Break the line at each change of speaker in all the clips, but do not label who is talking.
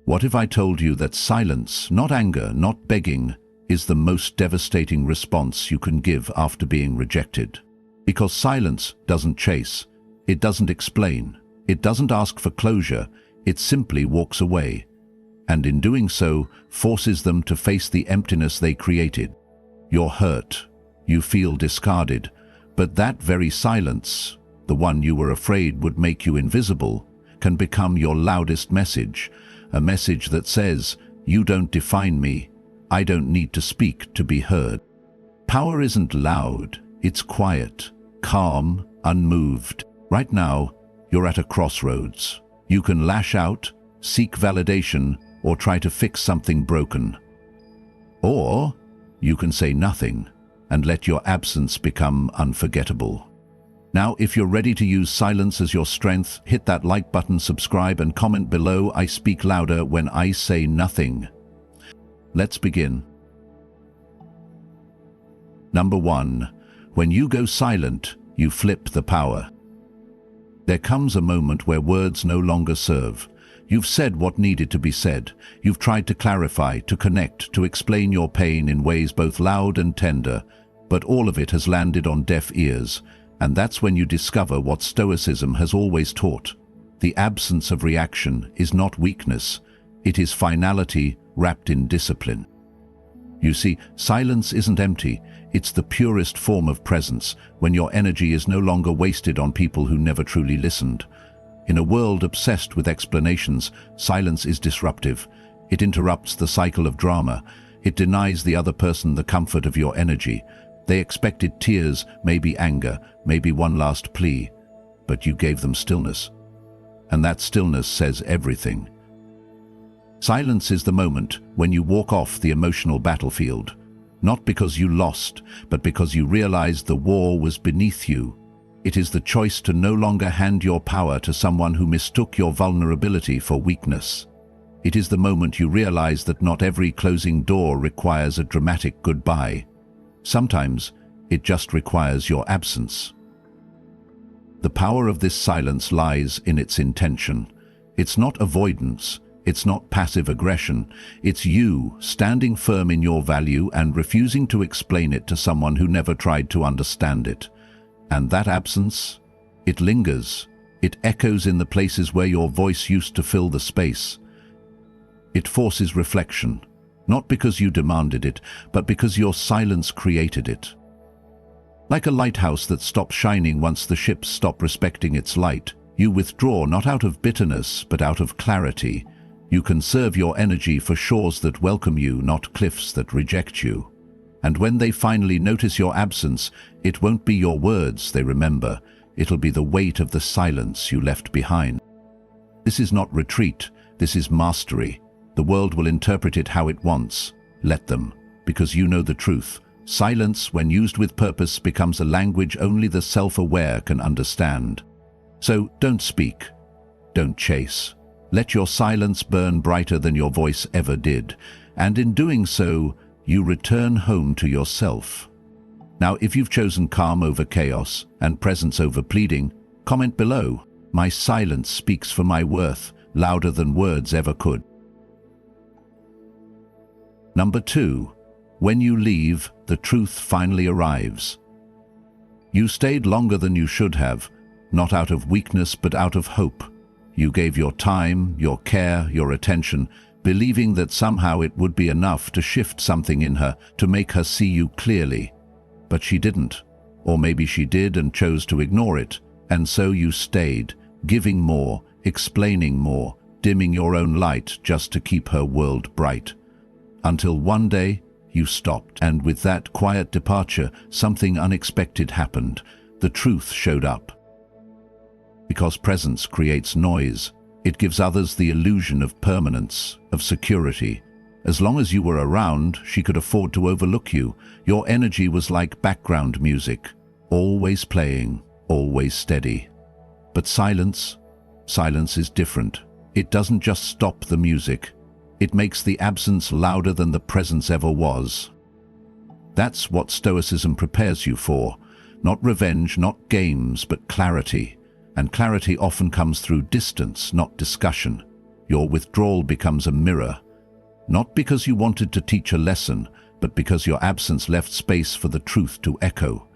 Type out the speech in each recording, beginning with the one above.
What if I told you that silence, not anger, not begging, is the most devastating response you can give after being rejected? Because silence doesn't chase, it doesn't explain, it doesn't ask for closure, it simply walks away, and in doing so, forces them to face the emptiness they created. You're hurt, you feel discarded, but that very silence, the one you were afraid would make you invisible, can become your loudest message, a message that says, "You don't define me, I don't need to speak to be heard." Power isn't loud, it's quiet, calm, unmoved. Right now, you're at a crossroads. You can lash out, seek validation, or try to fix something broken. Or you can say nothing and let your absence become unforgettable. Now, if you're ready to use silence as your strength, hit that like button, subscribe, and comment below. I speak louder when I say nothing. Let's begin. Number 1. When you go silent, you flip the power. There comes a moment where words no longer serve. You've said what needed to be said. You've tried to clarify, to connect, to explain your pain in ways both loud and tender, but all of it has landed on deaf ears. And that's when you discover what Stoicism has always taught. The absence of reaction is not weakness, it is finality wrapped in discipline. You see, silence isn't empty, it's the purest form of presence, when your energy is no longer wasted on people who never truly listened. In a world obsessed with explanations, silence is disruptive. It interrupts the cycle of drama. It denies the other person the comfort of your energy. They expected tears, maybe anger, maybe one last plea, but you gave them stillness. And that stillness says everything. Silence is the moment when you walk off the emotional battlefield, not because you lost, but because you realized the war was beneath you. It is the choice to no longer hand your power to someone who mistook your vulnerability for weakness. It is the moment you realize that not every closing door requires a dramatic goodbye. Sometimes, it just requires your absence. The power of this silence lies in its intention. It's not avoidance, it's not passive aggression, it's you standing firm in your value and refusing to explain it to someone who never tried to understand it. And that absence, it lingers, it echoes in the places where your voice used to fill the space. It forces reflection. Not because you demanded it, but because your silence created it. Like a lighthouse that stops shining once the ships stop respecting its light, you withdraw not out of bitterness, but out of clarity. You conserve your energy for shores that welcome you, not cliffs that reject you. And when they finally notice your absence, it won't be your words they remember, it'll be the weight of the silence you left behind. This is not retreat, this is mastery. The world will interpret it how it wants. Let them, because you know the truth. Silence, when used with purpose, becomes a language only the self-aware can understand. So don't speak. Don't chase. Let your silence burn brighter than your voice ever did. And in doing so, you return home to yourself. Now, if you've chosen calm over chaos and presence over pleading, comment below. My silence speaks for my worth, louder than words ever could. Number 2. When you leave, the truth finally arrives. You stayed longer than you should have, not out of weakness but out of hope. You gave your time, your care, your attention, believing that somehow it would be enough to shift something in her, to make her see you clearly. But she didn't. Or maybe she did and chose to ignore it. And so you stayed, giving more, explaining more, dimming your own light just to keep her world bright. Until one day, you stopped, and with that quiet departure, something unexpected happened. The truth showed up. Because presence creates noise, it gives others the illusion of permanence, of security. As long as you were around, she could afford to overlook you. Your energy was like background music, always playing, always steady. But silence is different. It doesn't just stop the music. It makes the absence louder than the presence ever was. That's what Stoicism prepares you for. Not revenge, not games, but clarity. And clarity often comes through distance, not discussion. Your withdrawal becomes a mirror, not because you wanted to teach a lesson, but because your absence left space for the truth to echo.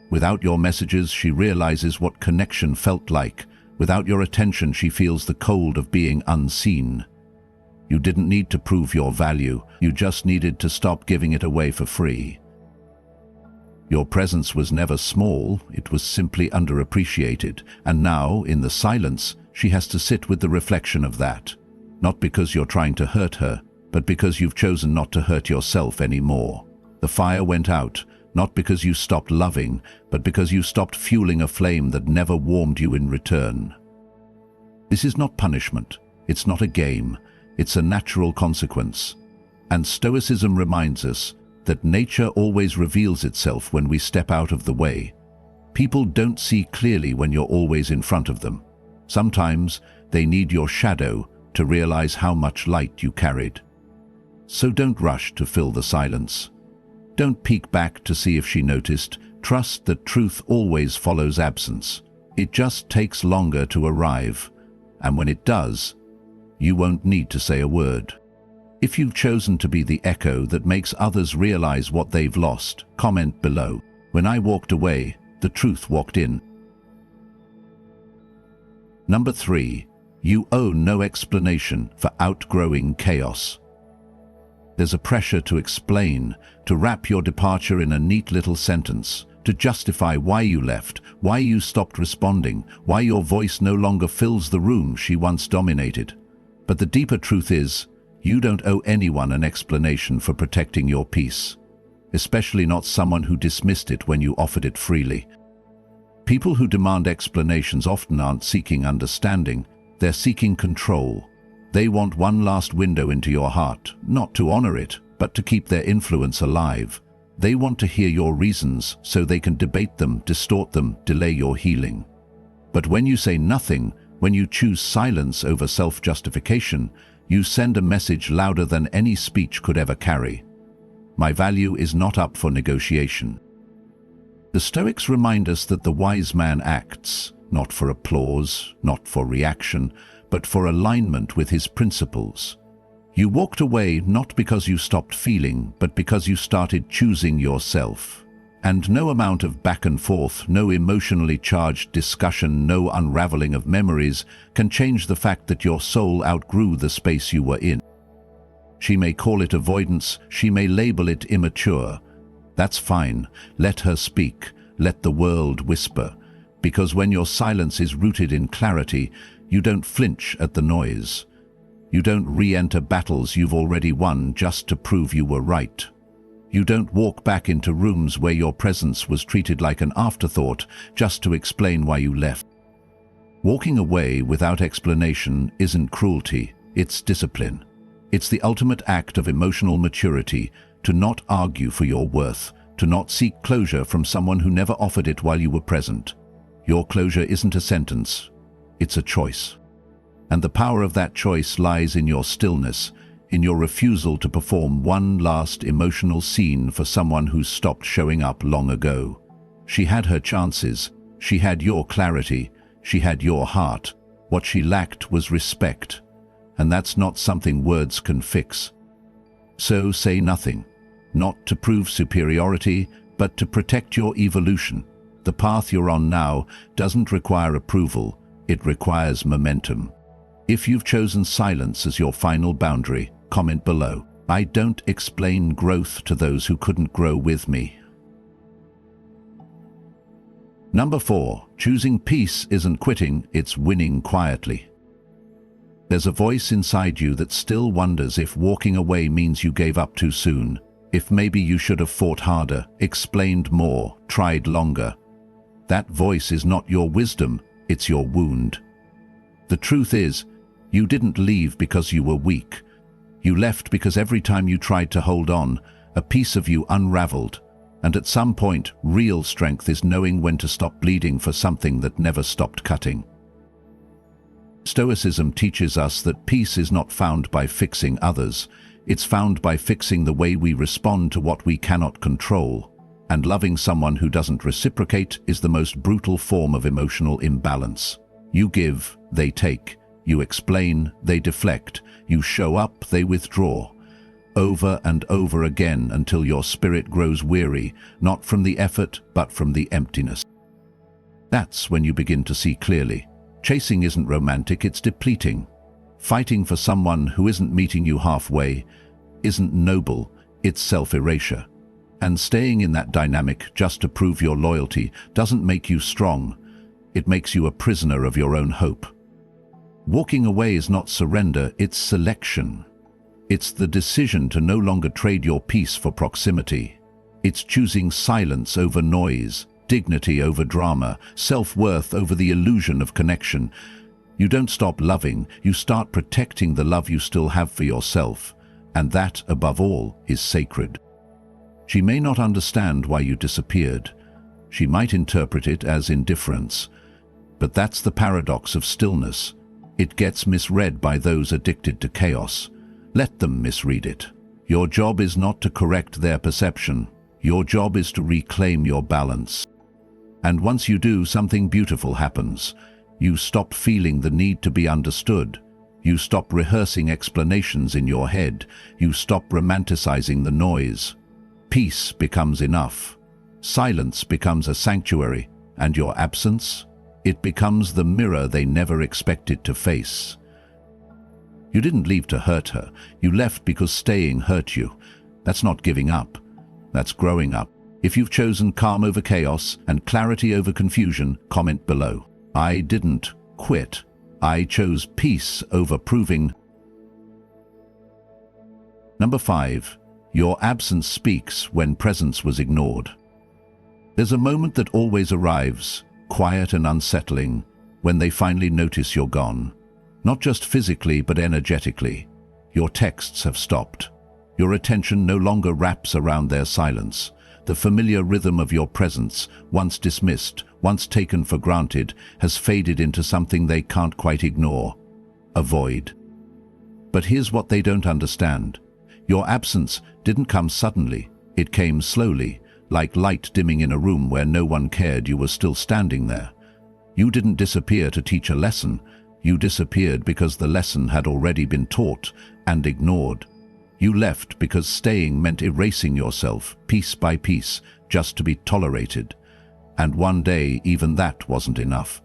Without your messages, she realizes what connection felt like. Without your attention, she feels the cold of being unseen. You didn't need to prove your value, you just needed to stop giving it away for free. Your presence was never small, it was simply underappreciated, and now, in the silence, she has to sit with the reflection of that. Not because you're trying to hurt her, but because you've chosen not to hurt yourself anymore. The fire went out, not because you stopped loving, but because you stopped fueling a flame that never warmed you in return. This is not punishment, it's not a game, it's a natural consequence. And Stoicism reminds us that nature always reveals itself when we step out of the way. People don't see clearly when you're always in front of them. Sometimes they need your shadow to realize how much light you carried. So don't rush to fill the silence. Don't peek back to see if she noticed. Trust that truth always follows absence. It just takes longer to arrive, and when it does, you won't need to say a word. If you've chosen to be the echo that makes others realize what they've lost, comment below. When I walked away, the truth walked in. Number 3. You owe no explanation for outgrowing chaos. There's a pressure to explain, to wrap your departure in a neat little sentence, to justify why you left, why you stopped responding, why your voice no longer fills the room she once dominated. But the deeper truth is, you don't owe anyone an explanation for protecting your peace, especially not someone who dismissed it when you offered it freely. People who demand explanations often aren't seeking understanding, they're seeking control. They want one last window into your heart, not to honor it, but to keep their influence alive. They want to hear your reasons so they can debate them, distort them, delay your healing. But when you say nothing, when you choose silence over self-justification, you send a message louder than any speech could ever carry. My value is not up for negotiation. The Stoics remind us that the wise man acts, not for applause, not for reaction, but for alignment with his principles. You walked away not because you stopped feeling, but because you started choosing yourself. And no amount of back and forth, no emotionally charged discussion, no unraveling of memories can change the fact that your soul outgrew the space you were in. She may call it avoidance, she may label it immature. That's fine. Let her speak. Let the world whisper. Because when your silence is rooted in clarity, you don't flinch at the noise. You don't re-enter battles you've already won just to prove you were right. You don't walk back into rooms where your presence was treated like an afterthought just to explain why you left. Walking away without explanation isn't cruelty, it's discipline. It's the ultimate act of emotional maturity, to not argue for your worth, to not seek closure from someone who never offered it while you were present. Your closure isn't a sentence, it's a choice. And the power of that choice lies in your stillness, in your refusal to perform one last emotional scene for someone who's stopped showing up long ago. She had her chances, she had your clarity, she had your heart. What she lacked was respect, and that's not something words can fix. So say nothing, not to prove superiority, but to protect your evolution. The path you're on now doesn't require approval, it requires momentum. If you've chosen silence as your final boundary, comment below. I don't explain growth to those who couldn't grow with me. Number 4. Choosing peace isn't quitting, it's winning quietly. There's a voice inside you that still wonders if walking away means you gave up too soon, if maybe you should have fought harder, explained more, tried longer. That voice is not your wisdom, it's your wound. The truth is, you didn't leave because you were weak. You left because every time you tried to hold on, a piece of you unraveled. And at some point, real strength is knowing when to stop bleeding for something that never stopped cutting. Stoicism teaches us that peace is not found by fixing others. It's found by fixing the way we respond to what we cannot control. And loving someone who doesn't reciprocate is the most brutal form of emotional imbalance. You give, they take. You explain, they deflect. You show up, they withdraw. Over and over again until your spirit grows weary, not from the effort, but from the emptiness. That's when you begin to see clearly. Chasing isn't romantic, it's depleting. Fighting for someone who isn't meeting you halfway isn't noble, it's self-erasure. And staying in that dynamic just to prove your loyalty doesn't make you strong. It makes you a prisoner of your own hope. Walking away is not surrender, it's selection. It's the decision to no longer trade your peace for proximity. It's choosing silence over noise, dignity over drama, self-worth over the illusion of connection. You don't stop loving, you start protecting the love you still have for yourself. And that, above all, is sacred. She may not understand why you disappeared. She might interpret it as indifference. But that's the paradox of stillness. It gets misread by those addicted to chaos. Let them misread it. Your job is not to correct their perception. Your job is to reclaim your balance. And once you do, something beautiful happens. You stop feeling the need to be understood. You stop rehearsing explanations in your head. You stop romanticizing the noise. Peace becomes enough. Silence becomes a sanctuary, and your absence, it becomes the mirror they never expected to face. You didn't leave to hurt her. You left because staying hurt you. That's not giving up. That's growing up. If you've chosen calm over chaos and clarity over confusion, comment below. I didn't quit. I chose peace over proving. Number 5. Your absence speaks when presence was ignored. There's a moment that always arrives, quiet and unsettling, when they finally notice you're gone. Not just physically, but energetically. Your texts have stopped. Your attention no longer wraps around their silence. The familiar rhythm of your presence, once dismissed, once taken for granted, has faded into something they can't quite ignore. A void. But here's what they don't understand. Your absence didn't come suddenly. It came slowly, like light dimming in a room where no one cared you were still standing there. You didn't disappear to teach a lesson. You disappeared because the lesson had already been taught and ignored. You left because staying meant erasing yourself, piece by piece, just to be tolerated. And one day, even that wasn't enough.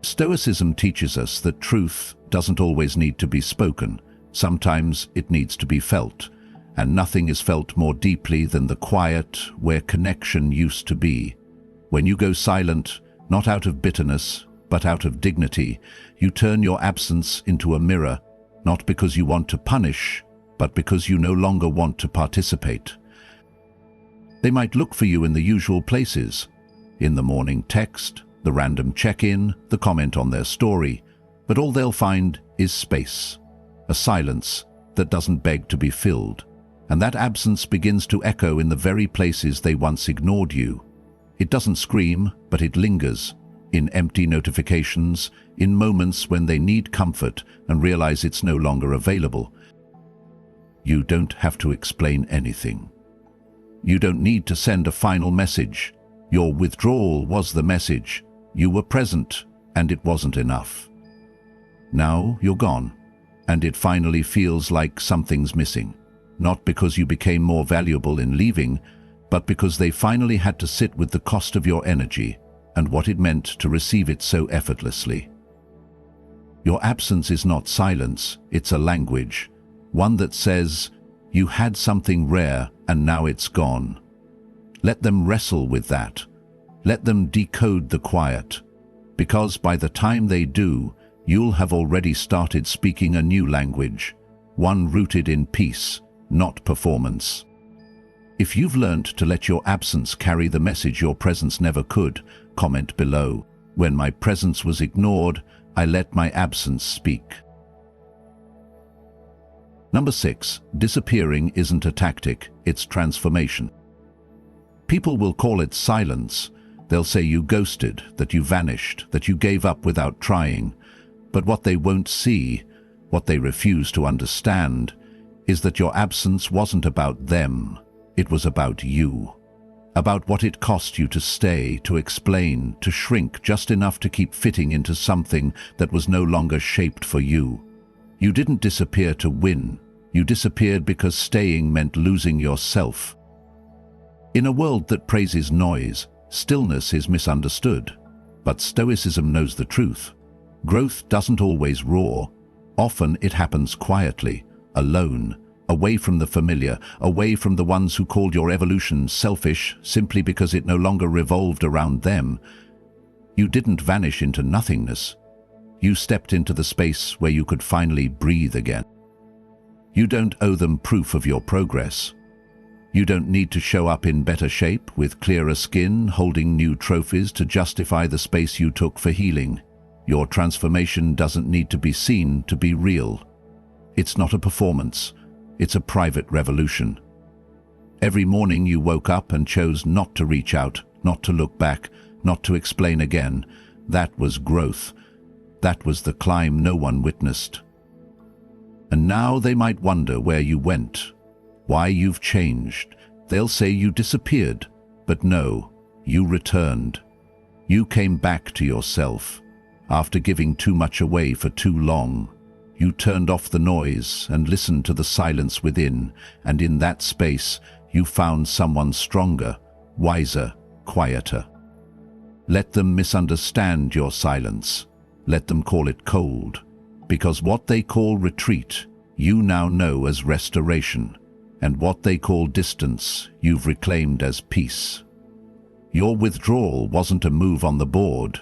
Stoicism teaches us that truth doesn't always need to be spoken. Sometimes it needs to be felt. And nothing is felt more deeply than the quiet where connection used to be. When you go silent, not out of bitterness, but out of dignity, you turn your absence into a mirror, not because you want to punish, but because you no longer want to participate. They might look for you in the usual places, in the morning text, the random check-in, the comment on their story, but all they'll find is space, a silence that doesn't beg to be filled. And that absence begins to echo in the very places they once ignored you. It doesn't scream, but it lingers, in empty notifications, in moments when they need comfort and realize it's no longer available. You don't have to explain anything. You don't need to send a final message. Your withdrawal was the message. You were present, and it wasn't enough. Now you're gone, and it finally feels like something's missing. Not because you became more valuable in leaving, but because they finally had to sit with the cost of your energy and what it meant to receive it so effortlessly. Your absence is not silence, it's a language, one that says, you had something rare and now it's gone. Let them wrestle with that. Let them decode the quiet, because by the time they do, you'll have already started speaking a new language, one rooted in peace, not performance. If you've learned to let your absence carry the message your presence never could, comment below. When my presence was ignored, I let my absence speak. Number 6, disappearing isn't a tactic, it's transformation. People will call it silence. They'll say you ghosted, that you vanished, that you gave up without trying. But what they won't see, what they refuse to understand, is that your absence wasn't about them, it was about you. about what it cost you to stay, to explain, to shrink just enough to keep fitting into something that was no longer shaped for you. You didn't disappear to win. You disappeared because staying meant losing yourself. In a world that praises noise, stillness is misunderstood. But Stoicism knows the truth. Growth doesn't always roar. Often it happens quietly, alone, away from the familiar, away from the ones who called your evolution selfish simply because it no longer revolved around them. You didn't vanish into nothingness. You stepped into the space where you could finally breathe again. You don't owe them proof of your progress. You don't need to show up in better shape, with clearer skin, holding new trophies to justify the space you took for healing. Your transformation doesn't need to be seen to be real. It's not a performance. It's a private revolution. Every morning you woke up and chose not to reach out, not to look back, not to explain again. That was growth. That was the climb no one witnessed. And now they might wonder where you went, why you've changed. They'll say you disappeared, but no, you returned. You came back to yourself. After giving too much away for too long, you turned off the noise and listened to the silence within, and in that space you found someone stronger, wiser, quieter. Let them misunderstand your silence. Let them call it cold, because what they call retreat, you now know as restoration, and what they call distance, you've reclaimed as peace. Your withdrawal wasn't a move on the board.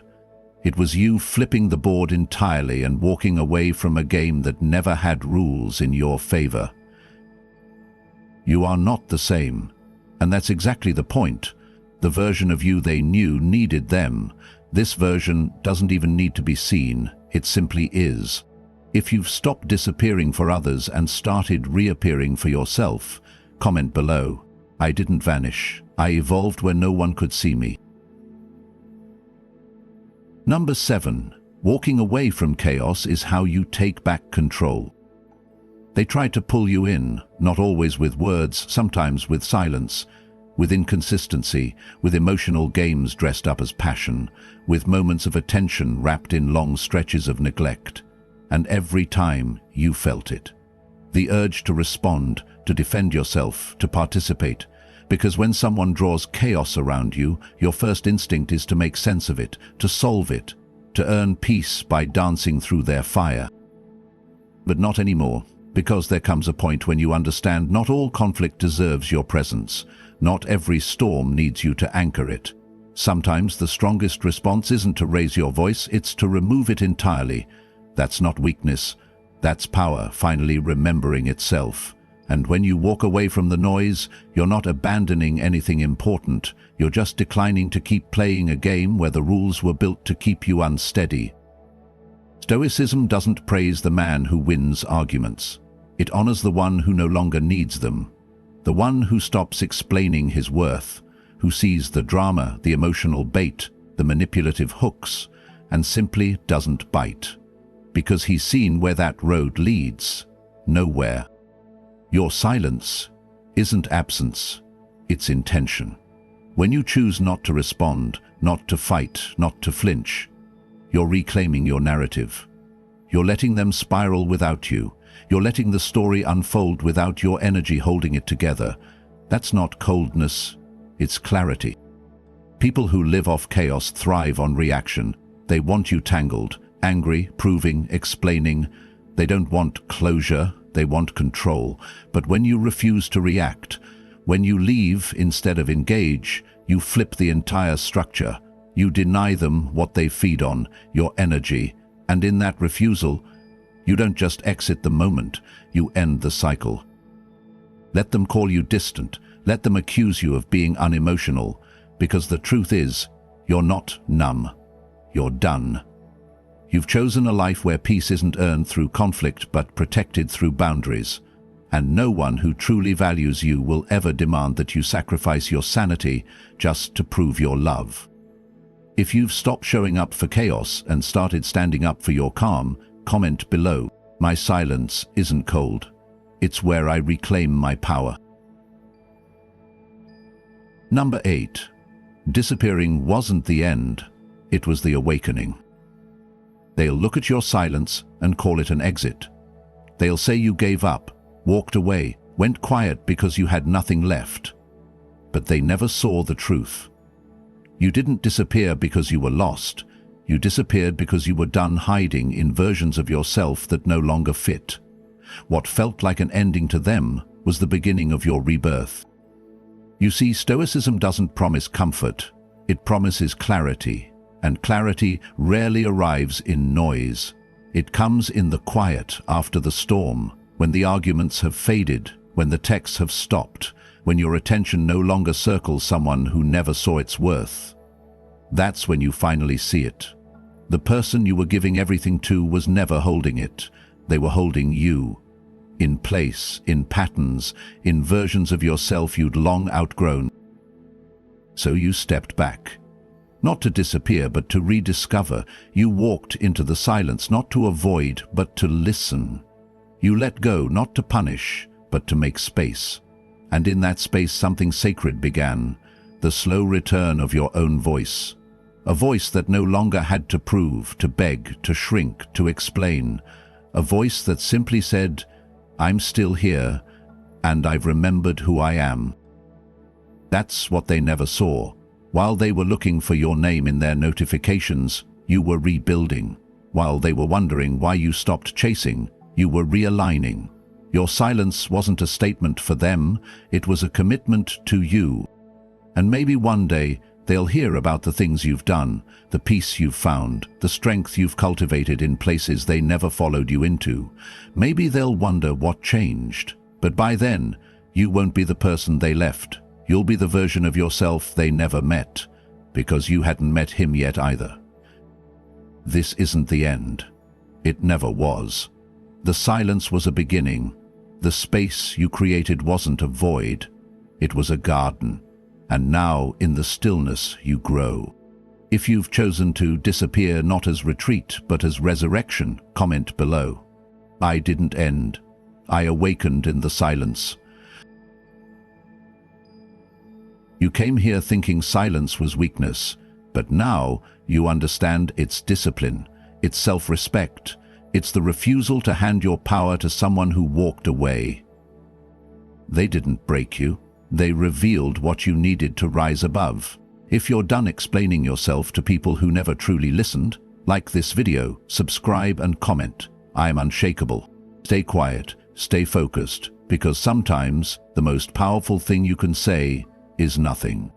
It was you flipping the board entirely and walking away from a game that never had rules in your favor. You are not the same, and that's exactly the point. The version of you they knew needed them. This version doesn't even need to be seen, it simply is. If you've stopped disappearing for others and started reappearing for yourself, comment below. I didn't vanish. I evolved where no one could see me. Number 7. Walking away from chaos is how you take back control. They try to pull you in, not always with words, sometimes with silence, with inconsistency, with emotional games dressed up as passion, with moments of attention wrapped in long stretches of neglect. And every time you felt it. The urge to respond, to defend yourself, to participate. Because when someone draws chaos around you, your first instinct is to make sense of it, to solve it, to earn peace by dancing through their fire. But not anymore, because there comes a point when you understand not all conflict deserves your presence. Not every storm needs you to anchor it. Sometimes the strongest response isn't to raise your voice, it's to remove it entirely. That's not weakness. That's power finally remembering itself. And when you walk away from the noise, you're not abandoning anything important. You're just declining to keep playing a game where the rules were built to keep you unsteady. Stoicism doesn't praise the man who wins arguments. It honors the one who no longer needs them. The one who stops explaining his worth, who sees the drama, the emotional bait, the manipulative hooks, and simply doesn't bite. Because he's seen where that road leads. Nowhere. Your silence isn't absence, it's intention. When you choose not to respond, not to fight, not to flinch, you're reclaiming your narrative. You're letting them spiral without you. You're letting the story unfold without your energy holding it together. That's not coldness, it's clarity. People who live off chaos thrive on reaction. They want you tangled, angry, proving, explaining. They don't want closure, they want control. But when you refuse to react, when you leave instead of engage, you flip the entire structure. You deny them what they feed on, your energy. And in that refusal, you don't just exit the moment, you end the cycle. Let them call you distant. Let them accuse you of being unemotional. Because the truth is, you're not numb. You're done. You've chosen a life where peace isn't earned through conflict but protected through boundaries. And no one who truly values you will ever demand that you sacrifice your sanity just to prove your love. If you've stopped showing up for chaos and started standing up for your calm, comment below. My silence isn't cold. It's where I reclaim my power. Number 8. Disappearing wasn't the end, it was the awakening. They'll look at your silence and call it an exit. They'll say you gave up, walked away, went quiet because you had nothing left. But they never saw the truth. You didn't disappear because you were lost. You disappeared because you were done hiding in versions of yourself that no longer fit. What felt like an ending to them was the beginning of your rebirth. You see, Stoicism doesn't promise comfort. It promises clarity, and clarity rarely arrives in noise. It comes in the quiet after the storm, when the arguments have faded, when the texts have stopped, when your attention no longer circles someone who never saw its worth. That's when you finally see it. The person you were giving everything to was never holding it. They were holding you. In place, in patterns, in versions of yourself you'd long outgrown. So you stepped back. Not to disappear, but to rediscover. You walked into the silence, not to avoid, but to listen. You let go, not to punish, but to make space. And in that space something sacred began, the slow return of your own voice. A voice that no longer had to prove, to beg, to shrink, to explain. A voice that simply said, "I'm still here, and I've remembered who I am." That's what they never saw. While they were looking for your name in their notifications, you were rebuilding. While they were wondering why you stopped chasing, you were realigning. Your silence wasn't a statement for them, it was a commitment to you. And maybe one day, they'll hear about the things you've done, the peace you've found, the strength you've cultivated in places they never followed you into. Maybe they'll wonder what changed. But by then, you won't be the person they left. You'll be the version of yourself they never met, because you hadn't met him yet either. This isn't the end. It never was. The silence was a beginning. The space you created wasn't a void. It was a garden. And now, in the stillness, you grow. If you've chosen to disappear not as retreat, but as resurrection, comment below. I didn't end. I awakened in the silence. You came here thinking silence was weakness, but now you understand it's discipline, it's self-respect, it's the refusal to hand your power to someone who walked away. They didn't break you. They revealed what you needed to rise above. If you're done explaining yourself to people who never truly listened, like this video, subscribe and comment. I'm unshakable. Stay quiet, stay focused, because sometimes the most powerful thing you can say is nothing.